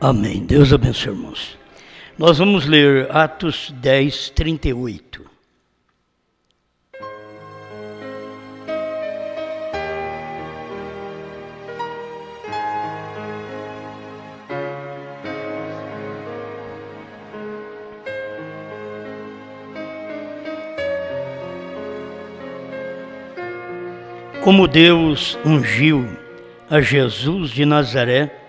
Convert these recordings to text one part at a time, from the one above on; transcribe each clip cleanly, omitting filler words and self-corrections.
Amém. Deus abençoe, irmãos. Nós vamos ler Atos 10, 38. Como Deus ungiu a Jesus de Nazaré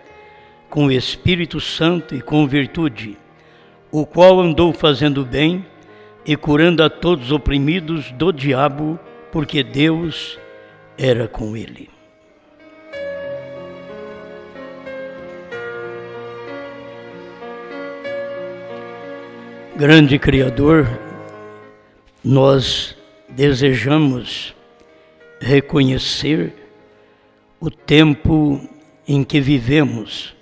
com o Espírito Santo e com virtude, o qual andou fazendo bem e curando a todos os oprimidos do diabo, porque Deus era com ele. Grande Criador, nós desejamos reconhecer o tempo em que vivemos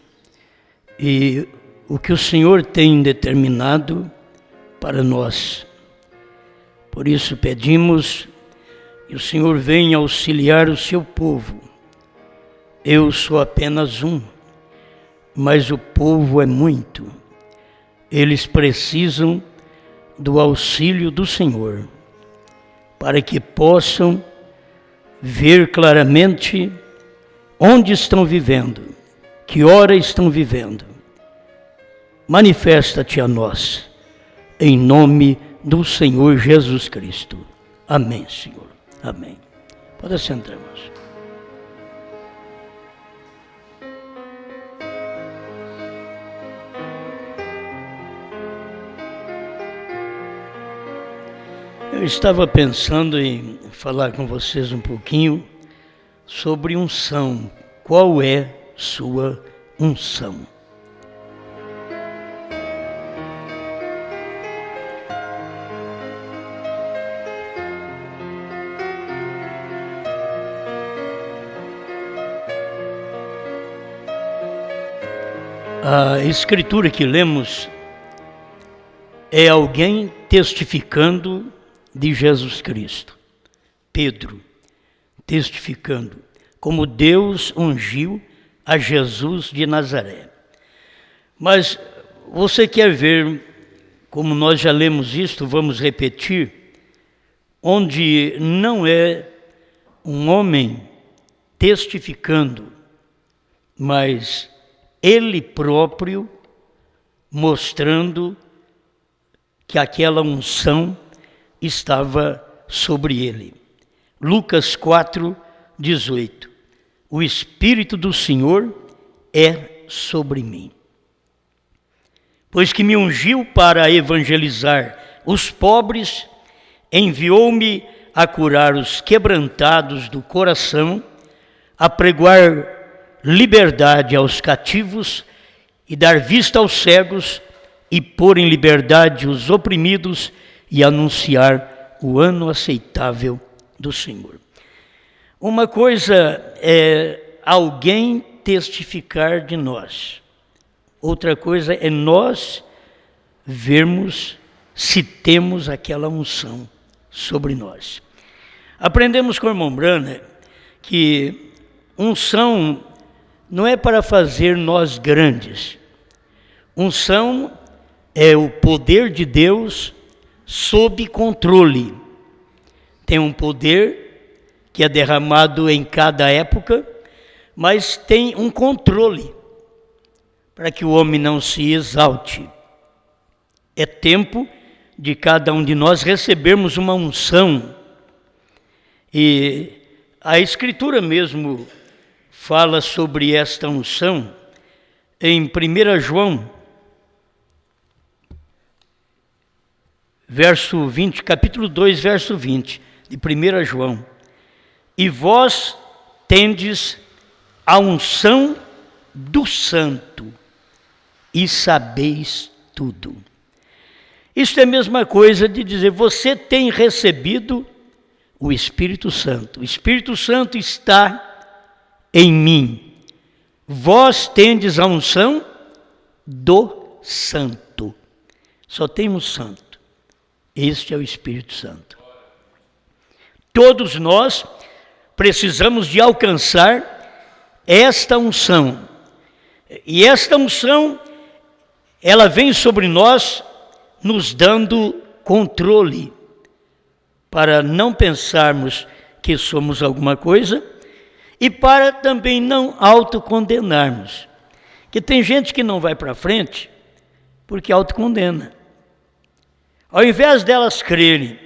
e o que o Senhor tem determinado para nós. Por isso pedimos que o Senhor venha auxiliar o seu povo. Eu sou apenas um, mas o povo é muito. Eles precisam do auxílio do Senhor, para que possam ver claramente onde estão vivendo, que hora estão vivendo. Manifesta-te a nós, em nome do Senhor Jesus Cristo. Amém, Senhor. Amém. Pode sentar, irmãos. Eu estava pensando em falar com vocês um pouquinho sobre unção. Qual é sua unção? A escritura que lemos é alguém testificando de Jesus Cristo. Pedro, testificando como Deus ungiu a Jesus de Nazaré. Mas você quer ver, como nós já lemos isto, vamos repetir, onde não é um homem testificando, mas ele próprio mostrando que aquela unção estava sobre ele. Lucas 4, 18. O Espírito do Senhor é sobre mim, pois que me ungiu para evangelizar os pobres, enviou-me a curar os quebrantados do coração, a pregoar liberdade aos cativos e dar vista aos cegos e pôr em liberdade os oprimidos e anunciar o ano aceitável do Senhor. Uma coisa é alguém testificar de nós. Outra coisa é nós vermos se temos aquela unção sobre nós. Aprendemos com o irmão Branham que unção não é para fazer nós grandes. Unção é o poder de Deus sob controle. Tem um poder que é derramado em cada época, mas tem um controle para que o homem não se exalte. É tempo de cada um de nós recebermos uma unção. E a Escritura mesmo fala sobre esta unção em 1 João, verso 20, capítulo 2, verso 20, de 1 João. E vós tendes a unção do Santo e sabeis tudo. Isso é a mesma coisa de dizer, você tem recebido o Espírito Santo. O Espírito Santo está em mim. Vós tendes a unção do Santo. Só tem um Santo. Este é o Espírito Santo. Todos nós precisamos de alcançar esta unção. E esta unção ela vem sobre nós nos dando controle, para não pensarmos que somos alguma coisa e para também não autocondenarmos. Que tem gente que não vai para frente porque autocondena. Ao invés delas crerem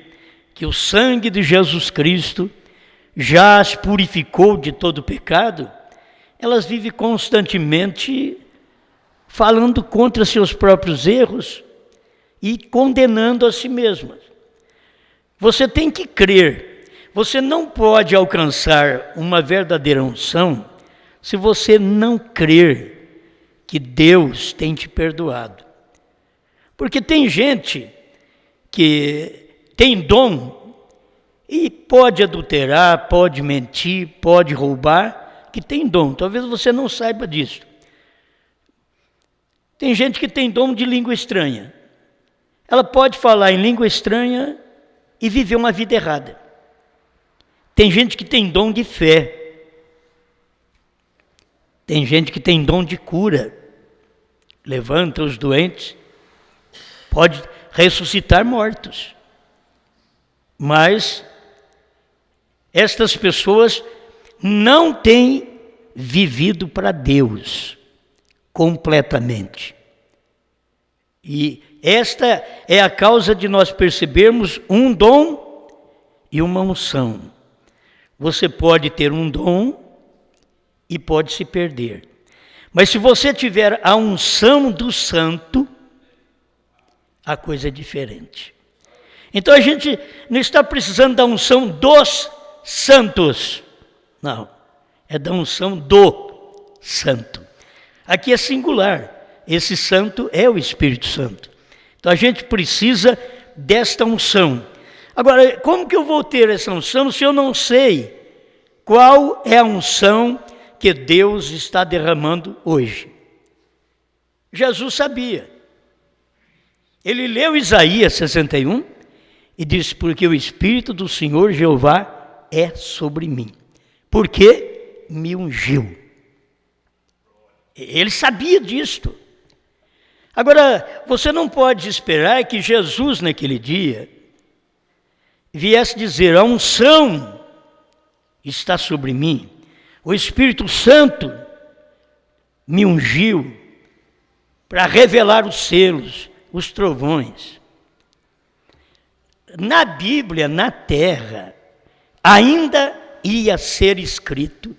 que o sangue de Jesus Cristo já as purificou de todo pecado, elas vivem constantemente falando contra seus próprios erros e condenando a si mesmas. Você tem que crer. Você não pode alcançar uma verdadeira unção se você não crer que Deus tem te perdoado. Porque tem gente que tem dom e pode adulterar, pode mentir, pode roubar, que tem dom. Talvez você não saiba disso. Tem gente que tem dom de língua estranha. Ela pode falar em língua estranha e viver uma vida errada. Tem gente que tem dom de fé. Tem gente que tem dom de cura. Levanta os doentes. Pode ressuscitar mortos. Mas estas pessoas não têm vivido para Deus completamente. E esta é a causa de nós percebermos um dom e uma unção. Você pode ter um dom e pode se perder. Mas se você tiver a unção do santo, a coisa é diferente. Então a gente não está precisando da unção dos santos. Não, é da unção do santo. Aqui é singular. Esse santo é o Espírito Santo. Então a gente precisa desta unção. Agora, como que eu vou ter essa unção se eu não sei qual é a unção que Deus está derramando hoje? Jesus sabia. Ele leu Isaías 61 e disse: porque o Espírito do Senhor Jeová é sobre mim, porque me ungiu. Ele sabia disto. Agora, você não pode esperar que Jesus, naquele dia, viesse dizer: a unção está sobre mim, o Espírito Santo me ungiu para revelar os selos, os trovões. Na Bíblia, na terra, ainda ia ser escrito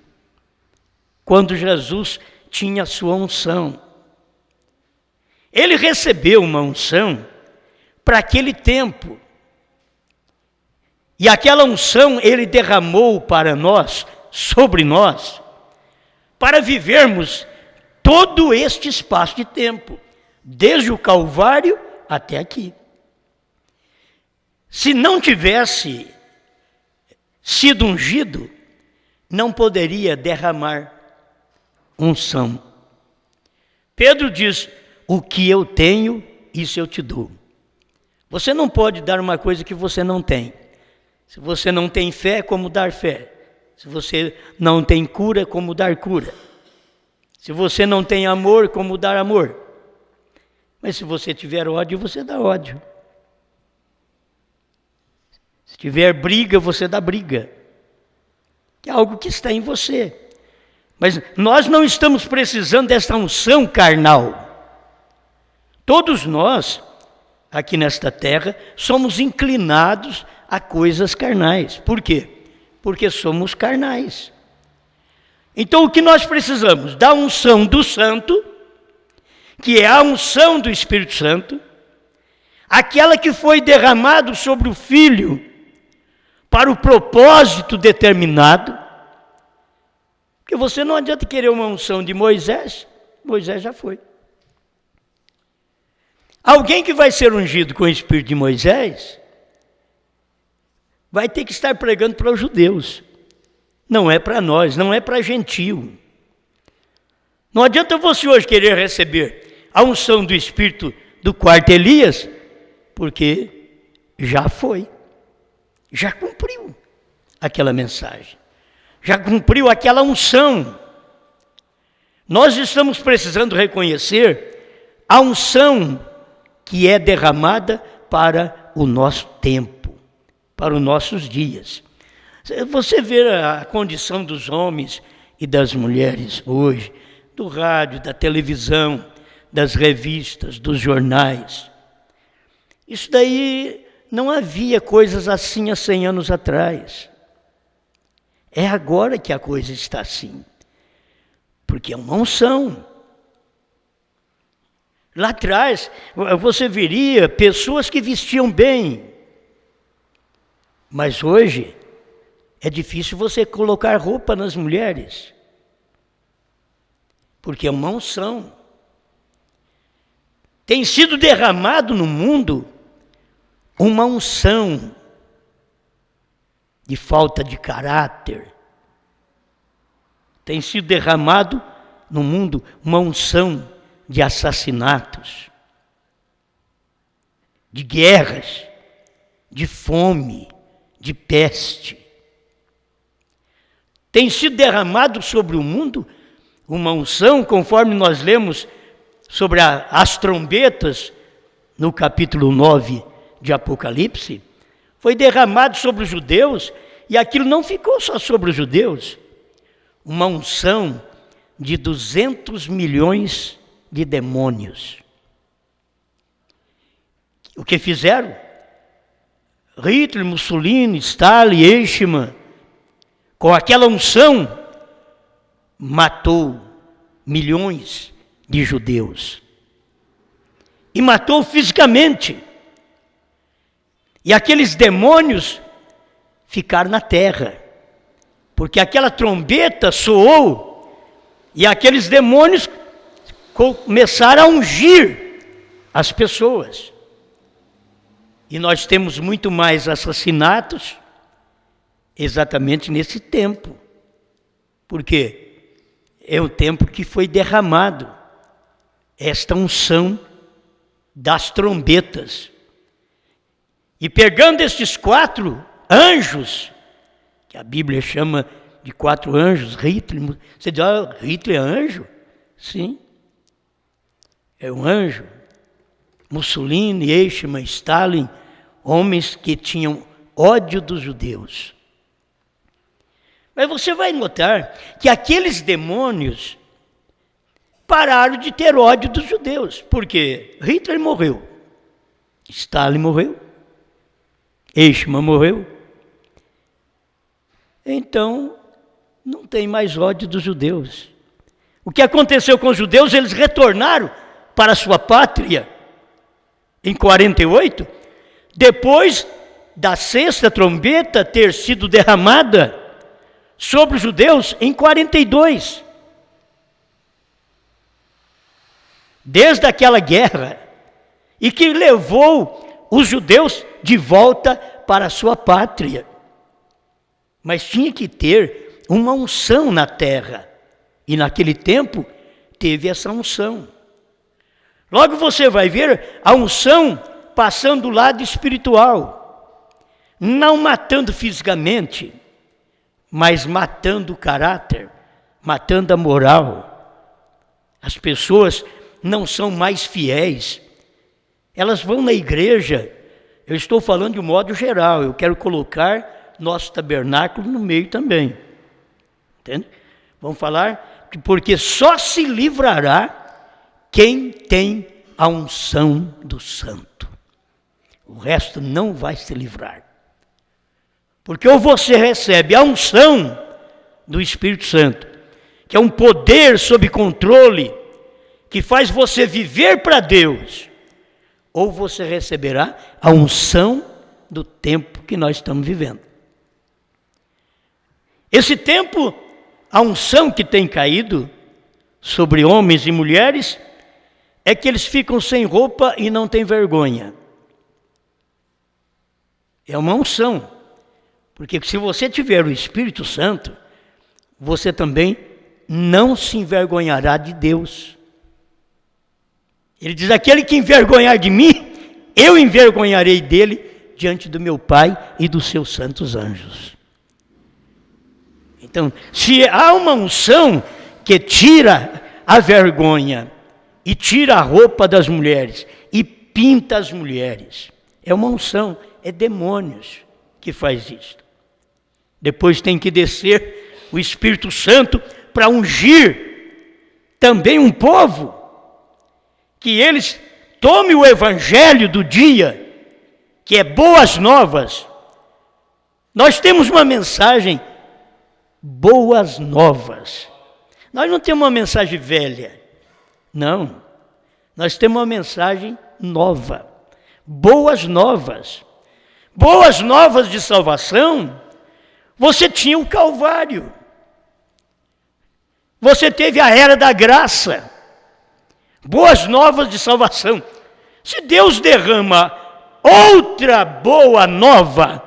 quando Jesus tinha a sua unção. Ele recebeu uma unção para aquele tempo. E aquela unção ele derramou para nós, sobre nós, para vivermos todo este espaço de tempo, desde o Calvário até aqui. Se não tivesse sido ungido, não poderia derramar unção. Pedro diz: o que eu tenho, isso eu te dou. Você não pode dar uma coisa que você não tem. Se você não tem fé, como dar fé? Se você não tem cura, como dar cura? Se você não tem amor, como dar amor? Mas se você tiver ódio, você dá ódio. Se tiver briga, você dá briga. É algo que está em você. Mas nós não estamos precisando desta unção carnal. Todos nós, aqui nesta terra, somos inclinados a coisas carnais. Por quê? Porque somos carnais. Então o que nós precisamos? Da unção do Santo, que é a unção do Espírito Santo, aquela que foi derramada sobre o Filho para o propósito determinado. Porque você não adianta querer uma unção de Moisés, Moisés já foi. Alguém que vai ser ungido com o Espírito de Moisés vai ter que estar pregando para os judeus. Não é para nós, não é para gentio. Não adianta você hoje querer receber a unção do Espírito do quarto Elias, porque já foi. Já cumpriu aquela mensagem. Já cumpriu aquela unção. Nós estamos precisando reconhecer a unção que é derramada para o nosso tempo, para os nossos dias. Você vê a condição dos homens e das mulheres hoje, do rádio, da televisão, das revistas, dos jornais. Isso daí não havia coisas assim há 100 anos atrás. É agora que a coisa está assim, porque é uma unção. Lá atrás, você veria pessoas que vestiam bem, mas hoje é difícil você colocar roupa nas mulheres, porque é uma unção. Tem sido derramado no mundo uma unção de falta de caráter. Tem sido derramado no mundo uma unção de assassinatos, de guerras, de fome, de peste. Tem sido derramado sobre o mundo uma unção, conforme nós lemos sobre as trombetas, no capítulo 9 de Apocalipse, foi derramado sobre os judeus, e aquilo não ficou só sobre os judeus, uma unção de 200 milhões de demônios. O que fizeram? Hitler, Mussolini, Stalin, Eichmann, com aquela unção, matou milhões de judeus. E matou fisicamente. E aqueles demônios ficaram na terra, porque aquela trombeta soou, e aqueles demônios começaram a ungir as pessoas. E nós temos muito mais assassinatos exatamente nesse tempo. Por quê? É o tempo que foi derramado esta unção das trombetas. E pegando estes 4 anjos, que a Bíblia chama de 4 anjos, Hitler, você diz, Hitler é anjo? Sim, é um anjo. Mussolini, Eichmann, Stalin, homens que tinham ódio dos judeus. Mas você vai notar que aqueles demônios pararam de ter ódio dos judeus, porque Hitler morreu, Stalin morreu, Eichmann morreu, então não tem mais ódio dos judeus. O que aconteceu com os judeus? Eles retornaram para a sua pátria em 48, depois da 6ª trombeta ter sido derramada sobre os judeus em 42. Desde aquela guerra, e que levou os judeus de volta para a sua pátria. Mas tinha que ter uma unção na terra, e naquele tempo teve essa unção. Logo você vai ver a unção passando do lado espiritual, não matando fisicamente, mas matando o caráter, matando a moral. As pessoas não são mais fiéis, elas vão na igreja, eu estou falando de um modo geral, eu quero colocar nosso tabernáculo no meio também, entende? Vamos falar que porque só se livrará quem tem a unção do santo, o resto não vai se livrar, porque ou você recebe a unção do Espírito Santo, que é um poder sob controle, que faz você viver para Deus, ou você receberá a unção do tempo que nós estamos vivendo. Esse tempo, a unção que tem caído sobre homens e mulheres, é que eles ficam sem roupa e não têm vergonha. É uma unção, porque se você tiver o Espírito Santo, você também não se envergonhará de Deus. Ele diz, aquele que envergonhar de mim, eu envergonharei dele diante do meu Pai e dos seus santos anjos. Então, se há uma unção que tira a vergonha e tira a roupa das mulheres e pinta as mulheres. É uma unção, é demônios que faz isso. Depois tem que descer o Espírito Santo para ungir também um povo, que eles tomem o evangelho do dia, que é boas novas. Nós temos uma mensagem, boas novas. Nós não temos uma mensagem velha, não. Nós temos uma mensagem nova, boas novas. Boas novas de salvação. Você tinha o Calvário. Você teve a era da graça. Boas novas de salvação. Se Deus derrama outra boa nova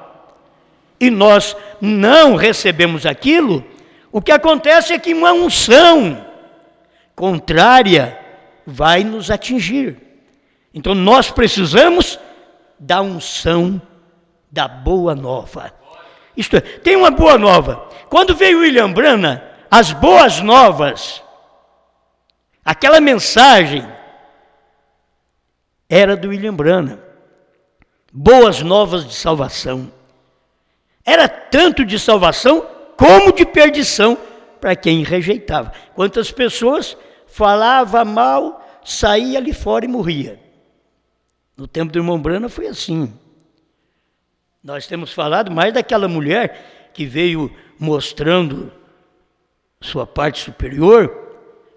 e nós não recebemos aquilo, o que acontece é que uma unção contrária vai nos atingir. Então nós precisamos da unção da boa nova. Isto é, tem uma boa nova. Quando veio William Branham, as boas novas, aquela mensagem era do William Branham. Boas novas de salvação. Era tanto de salvação como de perdição para quem rejeitava. Quantas pessoas falavam mal, saía ali fora e morria. No tempo do irmão Branham foi assim. Nós temos falado mais daquela mulher que veio mostrando sua parte superior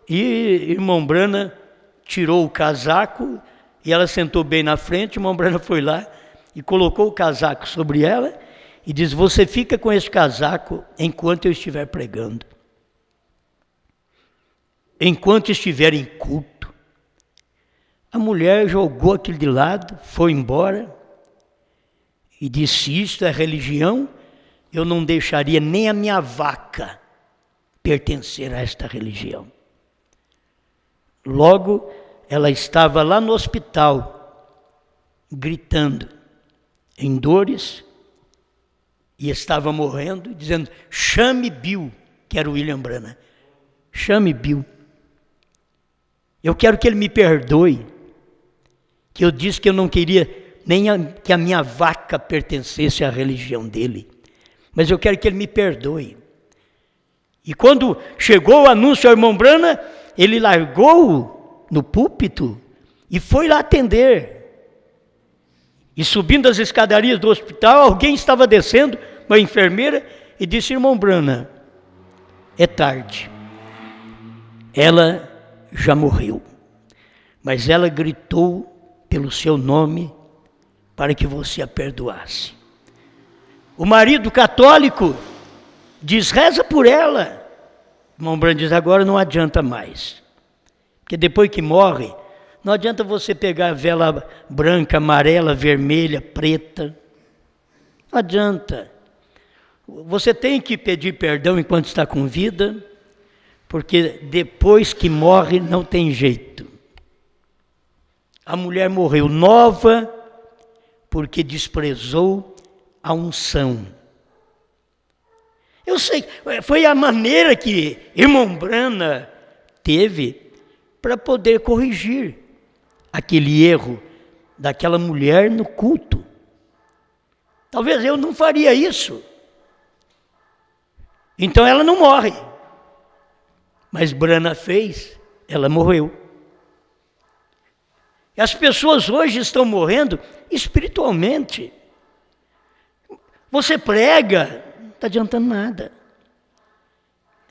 e irmão Branham tirou o casaco e ela sentou bem na frente. Irmão Branham foi lá e colocou o casaco sobre ela e diz: você fica com esse casaco enquanto eu estiver pregando. Enquanto estiver em culto. A mulher jogou aquilo de lado, foi embora e disse: isto é religião, eu não deixaria nem a minha vaca pertencer a esta religião. Logo, ela estava lá no hospital, gritando, em dores, e estava morrendo, dizendo: chame Bill, que era o William Branham. Chame Bill. Eu quero que ele me perdoe, que eu disse que eu não queria nem que a minha vaca pertencesse à religião dele, mas eu quero que ele me perdoe. E quando chegou o anúncio ao irmão Branham, ele largou no púlpito e foi lá atender. E subindo as escadarias do hospital, alguém estava descendo, uma enfermeira, e disse: irmão Branham, é tarde. Ela já morreu, mas ela gritou pelo seu nome para que você a perdoasse. O marido católico diz: reza por ela. O irmão Branham diz: agora não adianta mais, porque depois que morre, não adianta você pegar a vela branca, amarela, vermelha, preta. Não adianta. Você tem que pedir perdão enquanto está com vida, porque depois que morre não tem jeito. A mulher morreu nova porque desprezou a unção. Eu sei, foi a maneira que irmão Branham teve para poder corrigir aquele erro daquela mulher no culto. Talvez eu não faria isso. Então ela não morre. Mas Branham fez, ela morreu. E as pessoas hoje estão morrendo espiritualmente. Você prega, não está adiantando nada.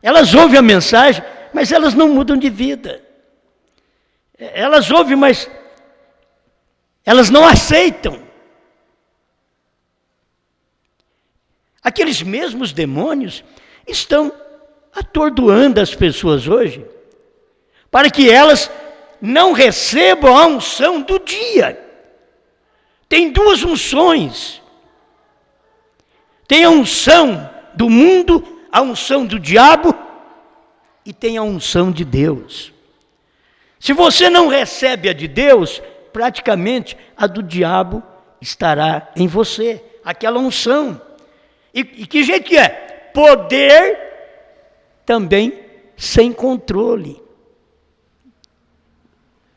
Elas ouvem a mensagem, mas elas não mudam de vida. Elas ouvem, mas elas não aceitam. Aqueles mesmos demônios estão atordoando as pessoas hoje, para que elas não recebam a unção do dia. Tem duas unções. Tem a unção do mundo, a unção do diabo, e tem a unção de Deus. Se você não recebe a de Deus, praticamente a do diabo estará em você, aquela unção. E que jeito que é? Poder também sem controle.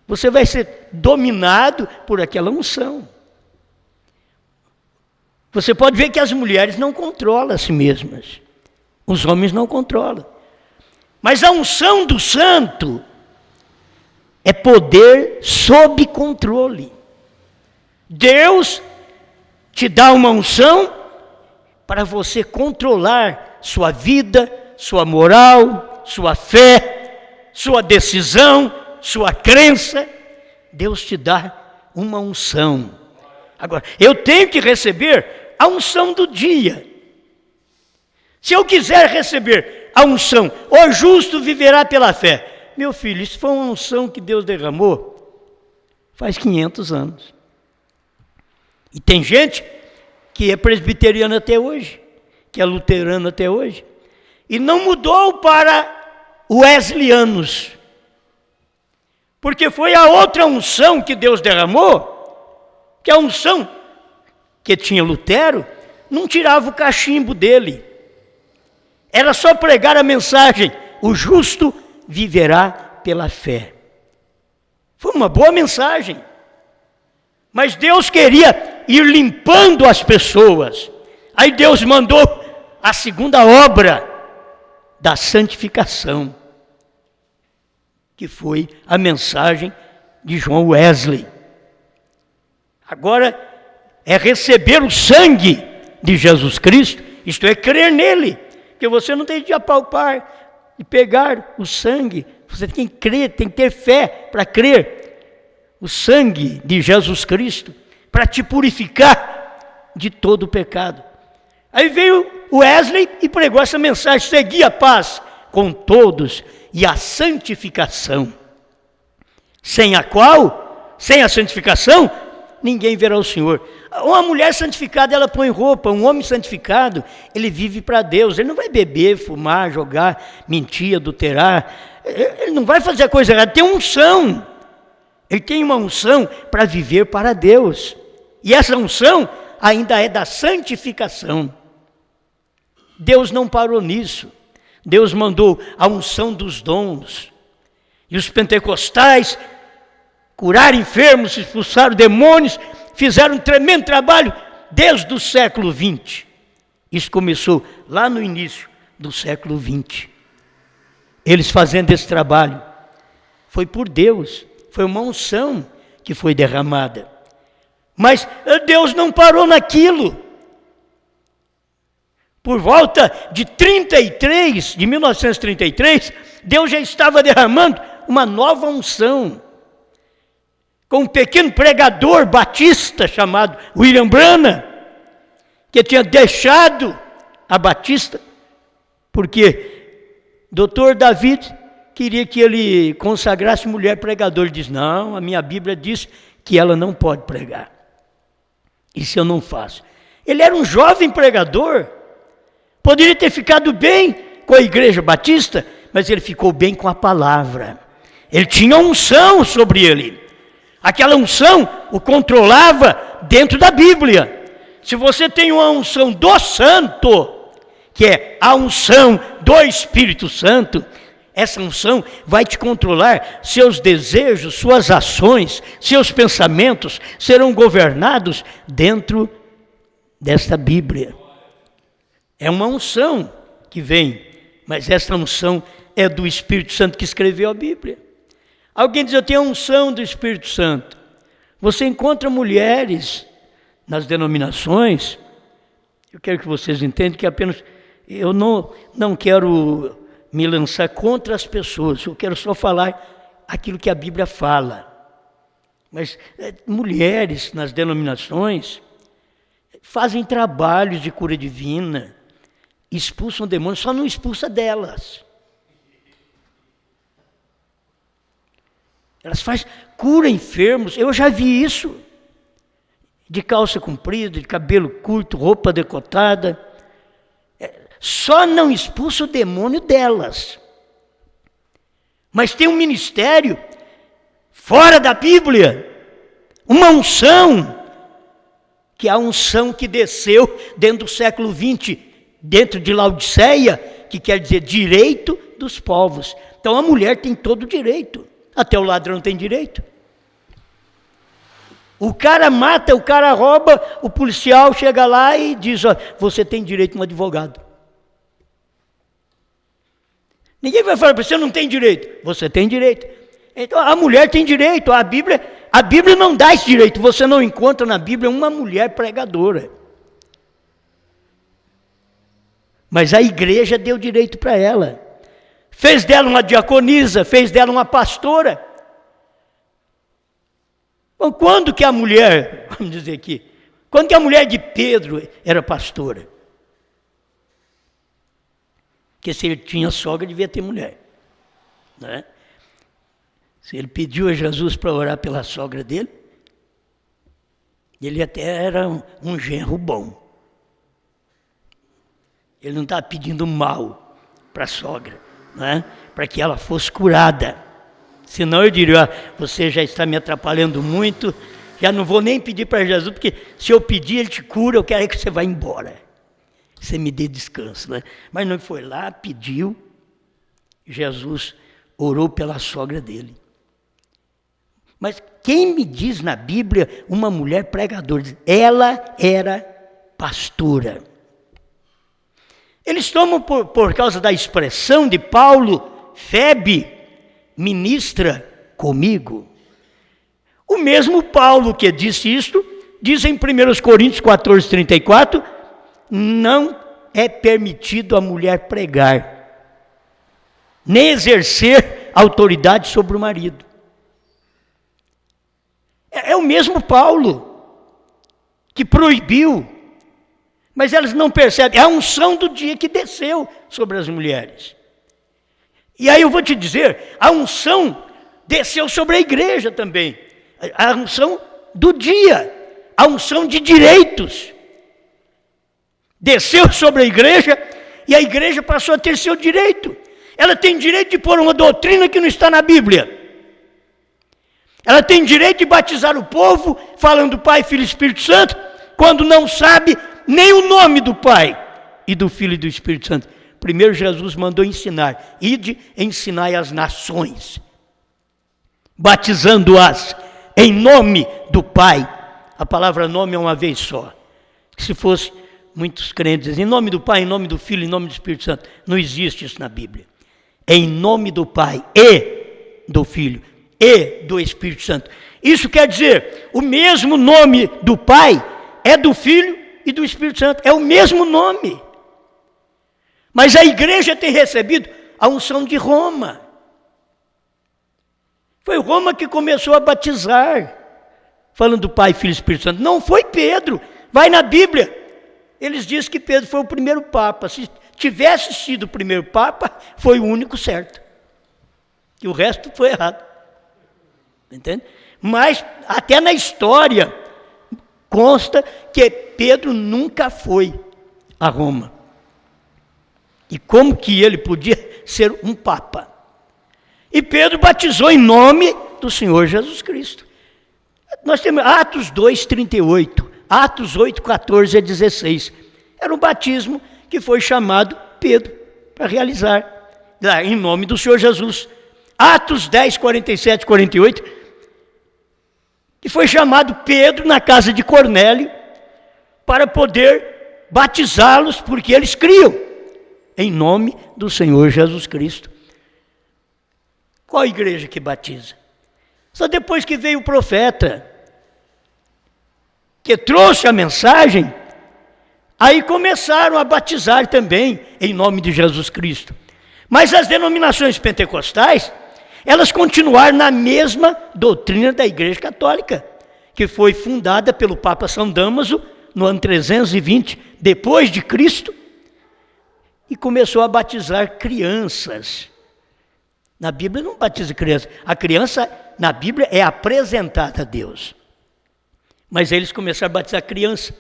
Você vai ser dominado por aquela unção. Você pode ver que as mulheres não controlam a si mesmas. Os homens não controlam. Mas a unção do santo é poder sob controle. Deus te dá uma unção para você controlar sua vida, sua moral, sua fé, sua decisão, sua crença. Deus te dá uma unção. Agora, eu tenho que receber a unção do dia. Se eu quiser receber a unção, o justo viverá pela fé. Meu filho, isso foi uma unção que Deus derramou faz 500 anos. E tem gente que é presbiteriana até hoje, que é luterana até hoje, e não mudou para wesleyanos, porque foi a outra unção que Deus derramou, que a unção que tinha Lutero, não tirava o cachimbo dele, era só pregar a mensagem, o justo viverá pela fé. Foi uma boa mensagem, mas Deus queria ir limpando as pessoas. Aí Deus mandou a segunda obra da santificação, que foi a mensagem de John Wesley. Agora é receber o sangue de Jesus Cristo, isto é, crer nele, porque você não tem de apalpar e pegar o sangue, você tem que crer, tem que ter fé para crer. O sangue de Jesus Cristo para te purificar de todo o pecado. Aí veio Wesley e pregou essa mensagem: segui a paz com todos e a santificação, sem a qual, sem a santificação, ninguém verá o Senhor. Uma mulher santificada, ela põe roupa. Um homem santificado, ele vive para Deus. Ele não vai beber, fumar, jogar, mentir, adulterar. Ele não vai fazer a coisa errada. Tem unção. Ele tem uma unção para viver para Deus. E essa unção ainda é da santificação. Deus não parou nisso. Deus mandou a unção dos dons. E os pentecostais curaram enfermos, expulsaram demônios, fizeram um tremendo trabalho desde o século XX. Isso começou lá no início do século XX. Eles fazendo esse trabalho. Foi por Deus. Foi uma unção que foi derramada. Mas Deus não parou naquilo. Por volta de 1933, Deus já estava derramando uma nova unção. Com um pequeno pregador batista chamado William Branham, que tinha deixado a Batista, porque Dr. David queria que ele consagrasse mulher pregadora. Ele diz: não, a minha Bíblia diz que ela não pode pregar. Isso eu não faço. Ele era um jovem pregador, poderia ter ficado bem com a igreja batista, mas ele ficou bem com a palavra. Ele tinha unção sobre ele. Aquela unção o controlava dentro da Bíblia. Se você tem uma unção do Santo, que é a unção do Espírito Santo, essa unção vai te controlar. Seus desejos, suas ações, seus pensamentos serão governados dentro desta Bíblia. É uma unção que vem, mas essa unção é do Espírito Santo que escreveu a Bíblia. Alguém diz: eu tenho a unção do Espírito Santo. Você encontra mulheres nas denominações. Eu quero que vocês entendam que apenas eu não quero me lançar contra as pessoas, eu quero só falar aquilo que a Bíblia fala. Mas mulheres nas denominações fazem trabalhos de cura divina, expulsam demônios, só não expulsa delas. Elas fazem cura enfermos. Eu já vi isso. De calça comprida, de cabelo curto, roupa decotada. Só não expulsa o demônio delas. Mas tem um ministério fora da Bíblia, uma unção, que é a unção que desceu dentro do século XX, dentro de Laodiceia, que quer dizer direito dos povos. Então a mulher tem todo o direito. Até o ladrão tem direito. O cara mata, o cara rouba, o policial chega lá e diz, ó, você tem direito a um advogado. Ninguém vai falar para você, não tem direito. Você tem direito. Então a mulher tem direito, a Bíblia não dá esse direito. Você não encontra na Bíblia uma mulher pregadora. Mas a igreja deu direito para ela. Fez dela uma diaconisa, fez dela uma pastora. Bom, quando que a mulher, vamos dizer aqui, quando que a mulher de Pedro era pastora? Porque se ele tinha sogra, devia ter mulher. Né? Se ele pediu a Jesus para orar pela sogra dele, ele até era um genro bom. Ele não estava pedindo mal para a sogra, né? Para que ela fosse curada. Senão eu diria, você já está me atrapalhando muito, já não vou nem pedir para Jesus, porque se eu pedir, ele te cura, eu quero que você vá embora. Você me dê descanso, né? Mas não foi lá, pediu, Jesus orou pela sogra dele. Mas quem me diz na Bíblia uma mulher pregadora? Ela era pastora. Eles tomam por causa da expressão de Paulo, Febe, ministra comigo. O mesmo Paulo que disse isto, diz em 1 Coríntios 14, 34, não é permitido a mulher pregar, nem exercer autoridade sobre o marido. É o mesmo Paulo que proibiu, mas elas não percebem. É a unção do dia que desceu sobre as mulheres. E aí eu vou te dizer, a unção desceu sobre a igreja também. A unção do dia, a unção de direitos. Desceu sobre a igreja e a igreja passou a ter seu direito. Ela tem direito de pôr uma doutrina que não está na Bíblia. Ela tem direito de batizar o povo, falando Pai, Filho e Espírito Santo, quando não sabe nem o nome do Pai e do Filho e do Espírito Santo. Primeiro Jesus mandou ensinar, ide ensinai as nações, batizando-as em nome do Pai. A palavra nome é uma vez só. Se fosse muitos crentes dizem, em nome do Pai, em nome do Filho, em nome do Espírito Santo. Não existe isso na Bíblia. É em nome do Pai e do Filho e do Espírito Santo. Isso quer dizer, o mesmo nome do Pai é do Filho e do Espírito Santo. É o mesmo nome. Mas a igreja tem recebido a unção de Roma. Foi Roma que começou a batizar, falando do Pai, Filho e Espírito Santo. Não foi Pedro. Vai na Bíblia. Eles dizem que Pedro foi o primeiro Papa. Se tivesse sido o primeiro Papa, foi o único certo. E o resto foi errado. Entende? Mas até na história consta que Pedro nunca foi a Roma. E como que ele podia ser um Papa? E Pedro batizou em nome do Senhor Jesus Cristo. Nós temos Atos 2, 38, Atos 8, 14 a 16. Era um batismo que foi chamado Pedro para realizar, em nome do Senhor Jesus. Atos 10, 47, 48, que foi chamado Pedro na casa de Cornélio para poder batizá-los, porque eles criam em nome do Senhor Jesus Cristo. Qual igreja que batiza? Só depois que veio o profeta, que trouxe a mensagem, aí começaram a batizar também em nome de Jesus Cristo. Mas as denominações pentecostais, elas continuaram na mesma doutrina da Igreja Católica, que foi fundada pelo Papa São Damaso no ano 320 depois de Cristo, e começou a batizar crianças. Na Bíblia não batiza criança. A criança, na Bíblia, é apresentada a Deus. Mas eles começaram a batizar criança.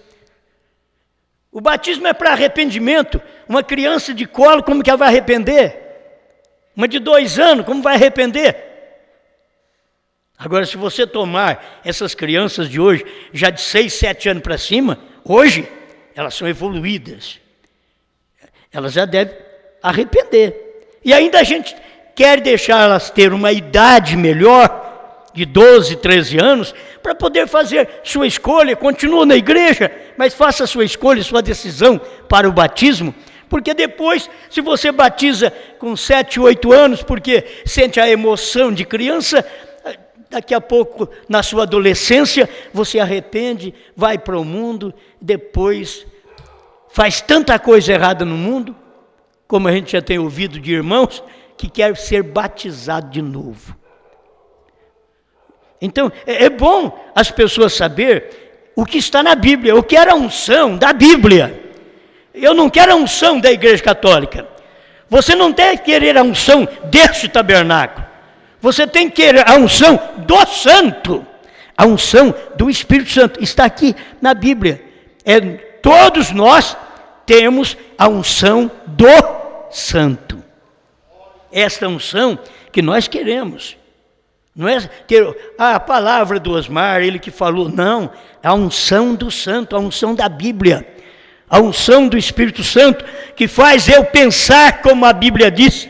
O batismo é para arrependimento. Uma criança de colo, como que ela vai arrepender? Uma de 2 anos, como vai arrepender? Agora, se você tomar essas crianças de hoje, já de 6, 7 anos para cima, hoje, elas são evoluídas. Elas já devem arrepender. E ainda a gente quer deixar elas ter uma idade melhor de 12, 13 anos, para poder fazer sua escolha, continua na igreja, mas faça a sua escolha, sua decisão para o batismo, porque depois, se você batiza com 7, 8 anos, porque sente a emoção de criança, daqui a pouco, na sua adolescência, você arrepende, vai para o mundo, depois faz tanta coisa errada no mundo, como a gente já tem ouvido de irmãos, que quer ser batizado de novo. Então, é bom as pessoas saber o que está na Bíblia. Eu quero a unção da Bíblia. Eu não quero a unção da Igreja Católica. Você não deve querer a unção deste tabernáculo. Você tem que querer a unção do Santo. A unção do Espírito Santo. Está aqui na Bíblia. Todos nós temos a unção do Santo. Esta unção que nós queremos. Não é ter a palavra do Osmar, ele que falou, não. A unção do Santo, a unção da Bíblia. A unção do Espírito Santo, que faz eu pensar como a Bíblia diz,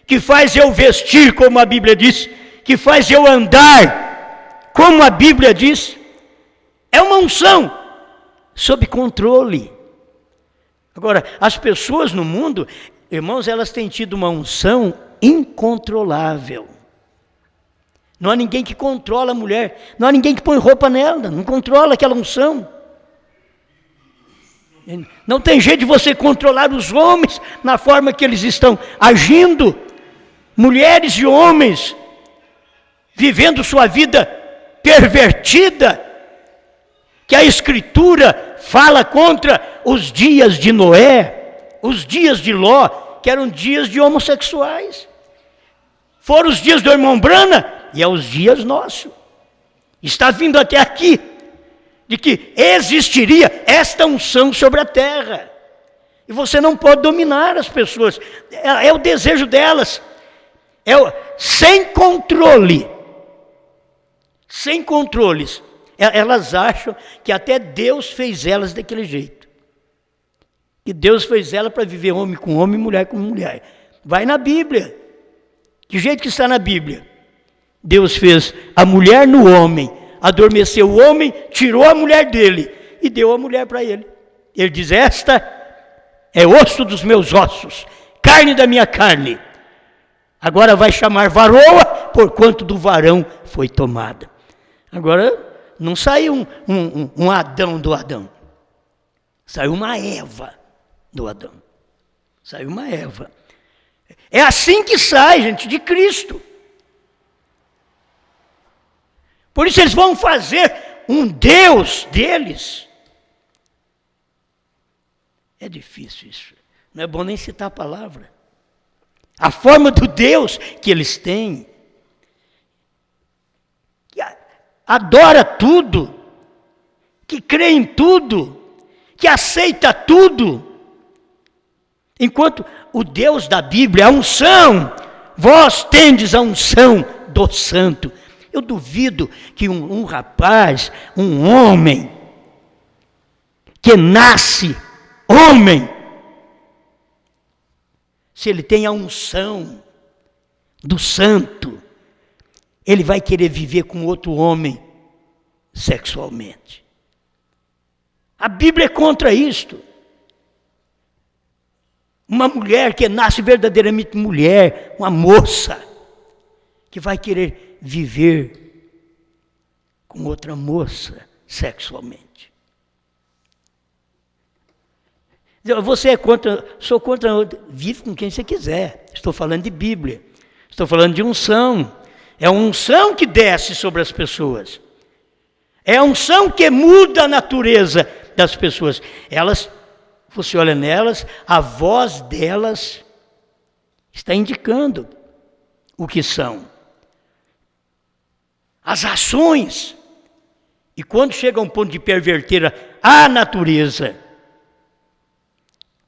que faz eu vestir como a Bíblia diz, que faz eu andar como a Bíblia diz. É uma unção sob controle. Agora, as pessoas no mundo, irmãos, elas têm tido uma unção incontrolável. Não há ninguém que controla a mulher, não há ninguém que põe roupa nela, não controla aquela unção. Não tem jeito de você controlar os homens na forma que eles estão agindo. Mulheres e homens vivendo sua vida pervertida, que a Escritura fala contra os dias de Noé, os dias de Ló, que eram dias de homossexuais. Foram os dias do irmão Brana e é os dias nossos. Está vindo até aqui de que existiria esta unção sobre a terra. E você não pode dominar as pessoas. É o desejo delas. Sem controle. Sem controles. Elas acham que até Deus fez elas daquele jeito. Que Deus fez ela para viver homem com homem, mulher com mulher. Vai na Bíblia. Que jeito que está na Bíblia? Deus fez a mulher no homem, adormeceu o homem, tirou a mulher dele e deu a mulher para ele. Ele diz, esta é osso dos meus ossos, carne da minha carne. Agora vai chamar varoa, porquanto do varão foi tomada. Agora, não saiu um Adão do Adão. Saiu uma Eva do Adão. Saiu uma Eva. É assim que sai, gente, de Cristo. Por isso eles vão fazer um Deus deles. É difícil isso. Não é bom nem citar a palavra. A forma do Deus que eles têm. Que adora tudo. Que crê em tudo. Que aceita tudo. Enquanto o Deus da Bíblia, a unção, vós tendes a unção do Santo. Eu duvido que um rapaz, um homem, que nasce homem, se ele tem a unção do Santo, ele vai querer viver com outro homem sexualmente. A Bíblia é contra isto. Uma mulher que nasce verdadeiramente mulher, uma moça, que vai querer viver com outra moça sexualmente. Você é contra, sou contra, vive com quem você quiser. Estou falando de Bíblia, estou falando de unção. É a unção que desce sobre as pessoas. É a unção que muda a natureza das pessoas. Elas, você olha nelas, a voz delas está indicando o que são. As ações. E quando chega a um ponto de perverter a natureza,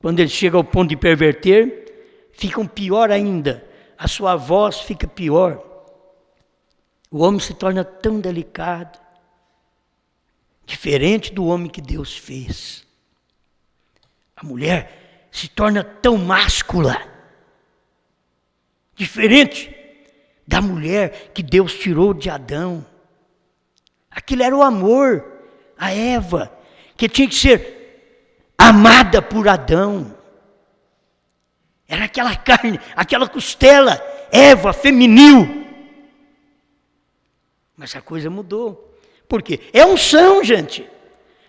quando eles chegam ao ponto de perverter, ficam pior ainda. A sua voz fica pior. O homem se torna tão delicado, diferente do homem que Deus fez. A mulher se torna tão máscula, diferente da mulher que Deus tirou de Adão. Aquilo era o amor a Eva, que tinha que ser amada por Adão. Era aquela carne, aquela costela, Eva, feminil. Mas a coisa mudou. Por quê? É unção, gente.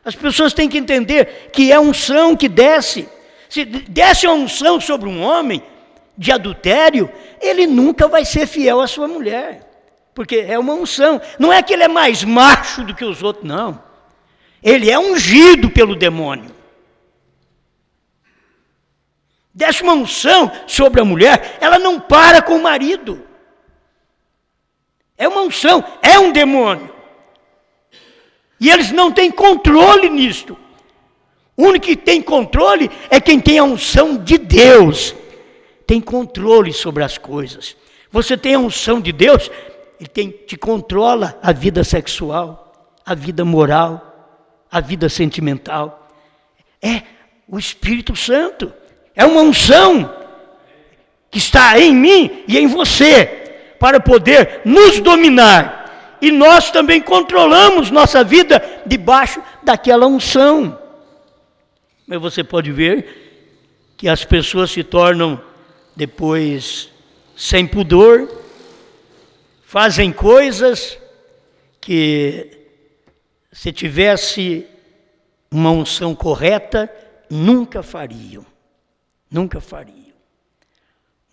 As pessoas têm que entender que é unção que desce. Se desce uma unção sobre um homem de adultério, ele nunca vai ser fiel à sua mulher. Porque é uma unção. Não é que ele é mais macho do que os outros, não. Ele é ungido pelo demônio. Desce uma unção sobre a mulher, ela não para com o marido. É uma unção, é um demônio. E eles não têm controle nisto. O único que tem controle é quem tem a unção de Deus. Tem controle sobre as coisas. Você tem a unção de Deus, Ele te controla a vida sexual, a vida moral, a vida sentimental. É o Espírito Santo. É uma unção que está em mim e em você, para poder nos dominar. E nós também controlamos nossa vida debaixo daquela unção. Mas você pode ver que as pessoas se tornam depois sem pudor, fazem coisas que, se tivesse uma unção correta, nunca fariam. Nunca fariam.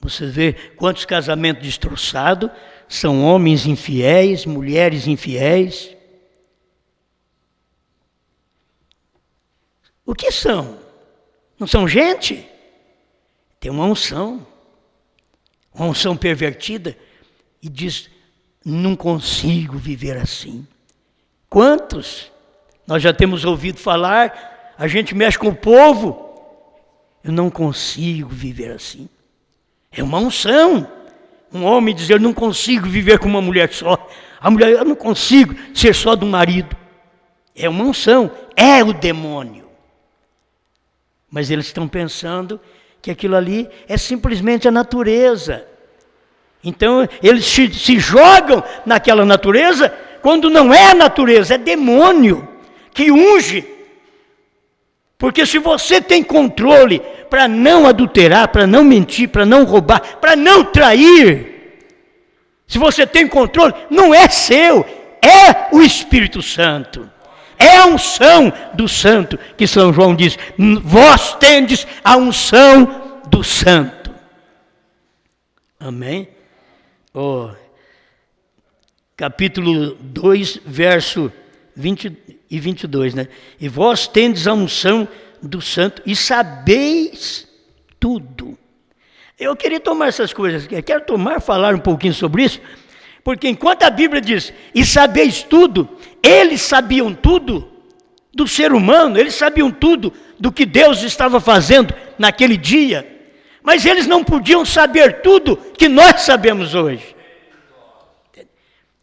Você vê quantos casamentos destroçados, são homens infiéis, mulheres infiéis. O que são? Não são gente? Tem uma unção pervertida, e diz, não consigo viver assim. Quantos? Nós já temos ouvido falar, a gente mexe com o povo, eu não consigo viver assim. É uma unção. Um homem dizer, eu não consigo viver com uma mulher só. A mulher, eu não consigo ser só do marido. É uma unção, é o demônio. Mas eles estão pensando que aquilo ali é simplesmente a natureza. Então, eles se jogam naquela natureza, quando não é a natureza, é demônio que unge. Porque se você tem controle para não adulterar, para não mentir, para não roubar, para não trair, se você tem controle, não é seu, é o Espírito Santo. É a unção do santo, que São João diz, vós tendes a unção do santo. Amém? Capítulo 2, verso 20 e 22, né? E vós tendes a unção do santo e sabeis tudo. Eu queria tomar essas coisas, quero falar um pouquinho sobre isso, porque enquanto a Bíblia diz, e sabeis tudo, eles sabiam tudo do ser humano, eles sabiam tudo do que Deus estava fazendo naquele dia, mas eles não podiam saber tudo que nós sabemos hoje.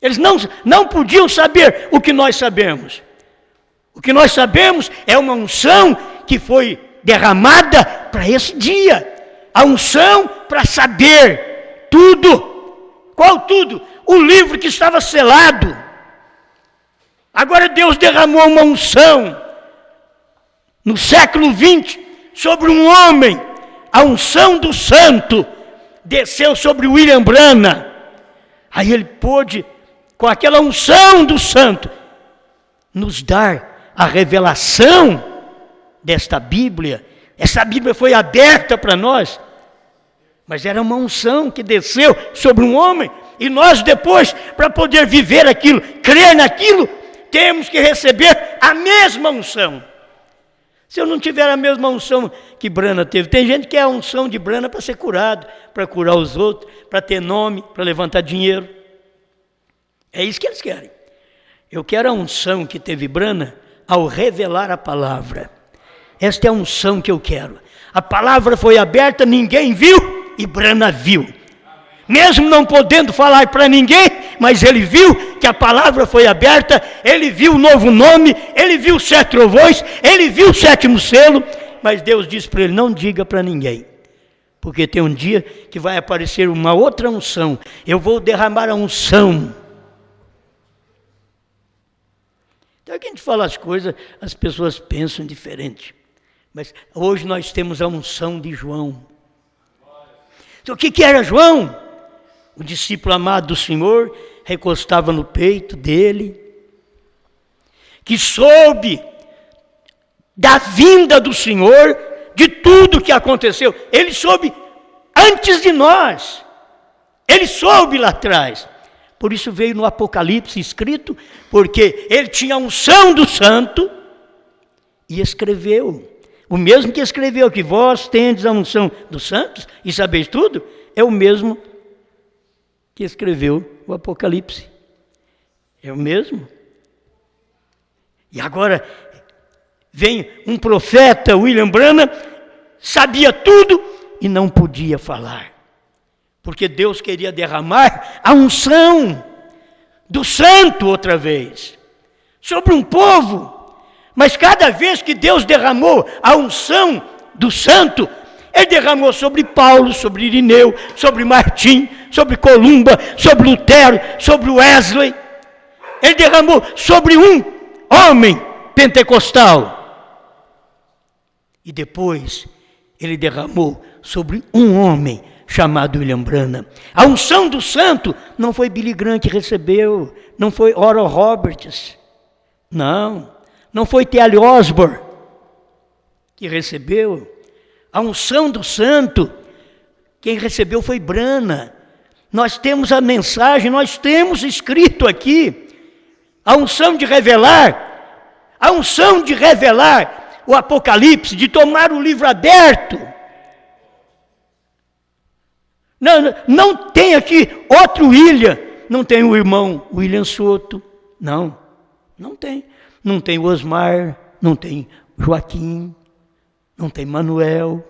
Eles não podiam saber o que nós sabemos. O que nós sabemos é uma unção que foi derramada para esse dia. A unção para saber tudo. Qual tudo? O livro que estava selado. Agora Deus derramou uma unção no século 20 sobre um homem. A unção do santo desceu sobre William Branham. Aí ele pôde, com aquela unção do santo, nos dar a revelação desta Bíblia. Essa Bíblia foi aberta para nós, mas era uma unção que desceu sobre um homem, e nós depois, para poder viver aquilo, crer naquilo, temos que receber a mesma unção. Se eu não tiver a mesma unção que Branham teve, tem gente que é a unção de Branham para ser curado, para curar os outros, para ter nome, para levantar dinheiro. É isso que eles querem. Eu quero a unção que teve Branham ao revelar a palavra. Esta é a unção que eu quero. A palavra foi aberta, ninguém viu, e Branham viu. Mesmo não podendo falar para ninguém, mas ele viu que a palavra foi aberta, ele viu o novo nome, ele viu os 7 trovões, ele viu o 7º selo, mas Deus disse para ele, não diga para ninguém. Porque tem um dia que vai aparecer uma outra unção. Eu vou derramar a unção. Então, quando a gente fala as coisas, as pessoas pensam diferente. Mas hoje nós temos a unção de João. Então, o que era João? O discípulo amado do Senhor, recostava no peito dele, que soube da vinda do Senhor, de tudo que aconteceu. Ele soube antes de nós. Ele soube lá atrás. Por isso veio no Apocalipse escrito, porque ele tinha a unção do santo e escreveu. O mesmo que escreveu que vós tendes a unção dos santos e sabeis tudo, é o mesmo que escreveu o Apocalipse. É o mesmo. E agora vem um profeta, William Branham, sabia tudo e não podia falar. Porque Deus queria derramar a unção do santo outra vez, sobre um povo. Mas cada vez que Deus derramou a unção do santo, Ele derramou sobre Paulo, sobre Irineu, sobre Martim, sobre Columba, sobre Lutero, sobre Wesley. Ele derramou sobre um homem pentecostal. E depois ele derramou sobre um homem chamado William Branham. A unção do santo não foi Billy Graham que recebeu, não foi Oral Roberts, não foi T.L. Osborne que recebeu. A unção do santo, quem recebeu foi Branham. Nós temos a mensagem, nós temos escrito aqui, a unção de revelar o Apocalipse, de tomar o livro aberto. Não tem aqui outro William, não tem o irmão William Soto, não tem. Não tem Osmar, não tem Joaquim, não tem Manuel.